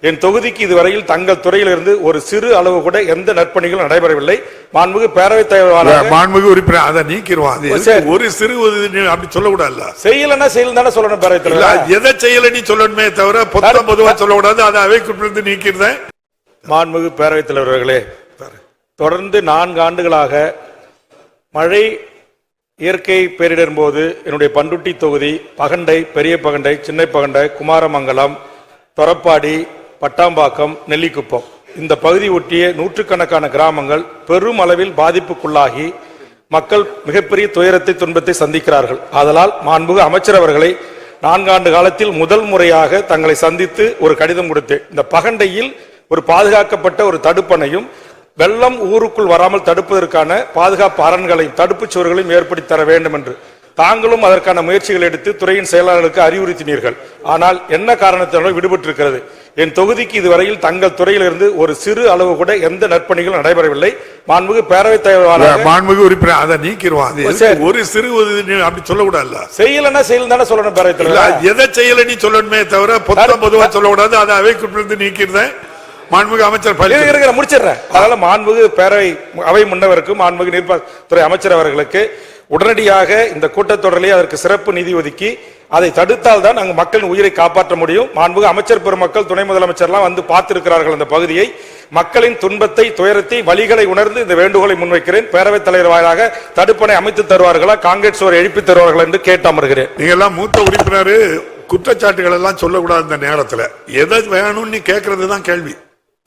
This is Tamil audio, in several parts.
என் தொகுதிக்கு இதுவரையில் தங்கள் துறையிலிருந்து ஒரு சிறு அளவு கூட எந்த நற்பணிகளும் நடைபெறவில்லை. மாண்புமிகு பேரவைத் தலைவர் மாண்புமிகு உறுப்பினர் அதை நீக்கிடுவான். ஒரு சிறு அப்படி சொல்லக்கூடாது. செய்யலன்னா செய்யல தானே சொல்லணும். பேரவைத் தலைவர் எதை செய்யல நீ சொல்லணுமே தவிர பொதுவா சொல்லக்கூடாது. அதை அவைக்குறிப்பிலிருந்து நீக்கிறேன். மாண்புமிகு பேரவைத் தலைவர்களே, தொடர்ந்து 4 ஆண்டுகளாக மழை இயற்கை பேரிடர் போது என்னுடைய பண்ருட்டி தொகுதி பகண்டை, பெரிய பகண்டை, சின்ன பகண்டை, குமாரமங்கலம், தொரப்பாடி, பட்டாம்பாக்கம், நெல்லிக்குப்பம் இந்த பகுதி ஒட்டிய நூற்றுக்கணக்கான கிராமங்கள் பெரும் அளவில் பாதிப்புக்குள்ளாகி மக்கள் மிகப்பெரிய துயரத்தை துன்பத்தை சந்திக்கிறார்கள். ஆதலால் மாண்புமிகு அமைச்சர் அவர்களை 4 ஆண்டு காலத்தில் முதல் முறையாக தங்களை சந்தித்து ஒரு கடிதம் கொடுத்தேன். இந்த பகண்டையில் ஒரு பாதுகாக்கப்பட்ட ஒரு தடுப்பணையும் வெள்ளம் ஊருக்குள் வராமல் தடுப்பதற்கான பாதுகாப்பு அரண்களையும் தடுப்பு சுவர்களையும் ஏற்படுத்தி தர வேண்டும் என்று தாங்களும் அதற்கான முயற்சிகள் எடுத்து துறையின் செயலாளர்களுக்கு அறிவுறுத்தினீர்கள். ஆனால் என்ன காரணத்தினாலும் விடுபட்டிருக்கிறது. என் தொகுதிக்கு இதுவரையில் தங்கள் துறையிலிருந்து ஒரு சிறு அளவு கூட எந்த நற்பணிகளும் நடைபெறவில்லை. மாண்புமிகு பேரவைத் தலைவர் மாண்புமிகு உறுப்பினர் அதை நீக்கிடுவான். ஒரு சிறு அப்படி சொல்லக்கூடாது. செய்யலன்னா செய்யல தானே சொல்லணும். பேரவைத் தலைவர் எதை செய்யல நீ சொல்லணுமே தவிர பொதுவா சொல்லக்கூடாது. அதை அவைக்குறிப்பிலிருந்து நீக்கிறேன். மாண்புமிகு அமைச்சர் முடிச்சிடுறேன். அதனால மாண்புமிகு பேரவை அவை முன்னவருக்கும் மாண்புமிகு நீர்ப்பாசனத்துறை அமைச்சர் அவர்களுக்கு உடனடியாக இந்த கூட்டத்தொடரிலே அதற்கு சிறப்பு நிதி ஒதுக்கி அதை தடுத்தால் தான் அங்கு மக்களின் உயிரை காப்பாற்ற முடியும். மாண்புமிகு அமைச்சர் பெருமக்கள், துணை முதலமைச்சர்லாம் வந்து பார்த்திருக்கிறார்கள் அந்த பகுதியை. மக்களின் துன்பத்தை, துயரத்தை, வழிகளை உணர்ந்து இந்த வேண்டுகோளை முன்வைக்கிறேன். பேரவைத் தலைவர் வாயிலாக தடுப்பணை அமைத்து தருவார்களா, காங்கிரஸ் ஒரு எழுப்பி தருவார்கள் என்று கேட்டு அமர்கிறேன். நீங்க எல்லாம் மூத்த உறுப்பினர் குற்றச்சாட்டுகள் எல்லாம் சொல்லக்கூடாது. இந்த நேரத்தில் எதை வேணும்னு நீ கேட்கறது தான் கேள்வி.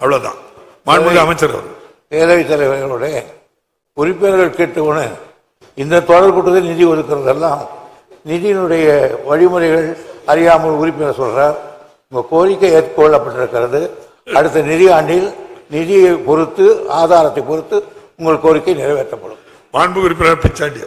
அவ்வளவுதான். மாண்புமிகு அமைச்சர் பேரவைத் தலைவர்களுடைய உறுப்பினர்கள் கேட்டவுடனே இந்த தொடர் கூட்டத்தில் நிதி ஒதுக்குறதெல்லாம் நிதியினுடைய வழிமுறைகள் அறியாமல் உறுப்பினர் சொல்றார். உங்க கோரிக்கை ஏற்றுக்கொள்ளப்பட்டிருக்கிறது. அடுத்த நிதி ஆண்டில் நிதியை பொறுத்து, ஆதாரத்தை பொறுத்து உங்கள் கோரிக்கை நிறைவேற்றப்படும். மாண்புமிகு உறுப்பினர் பிச்சாண்டி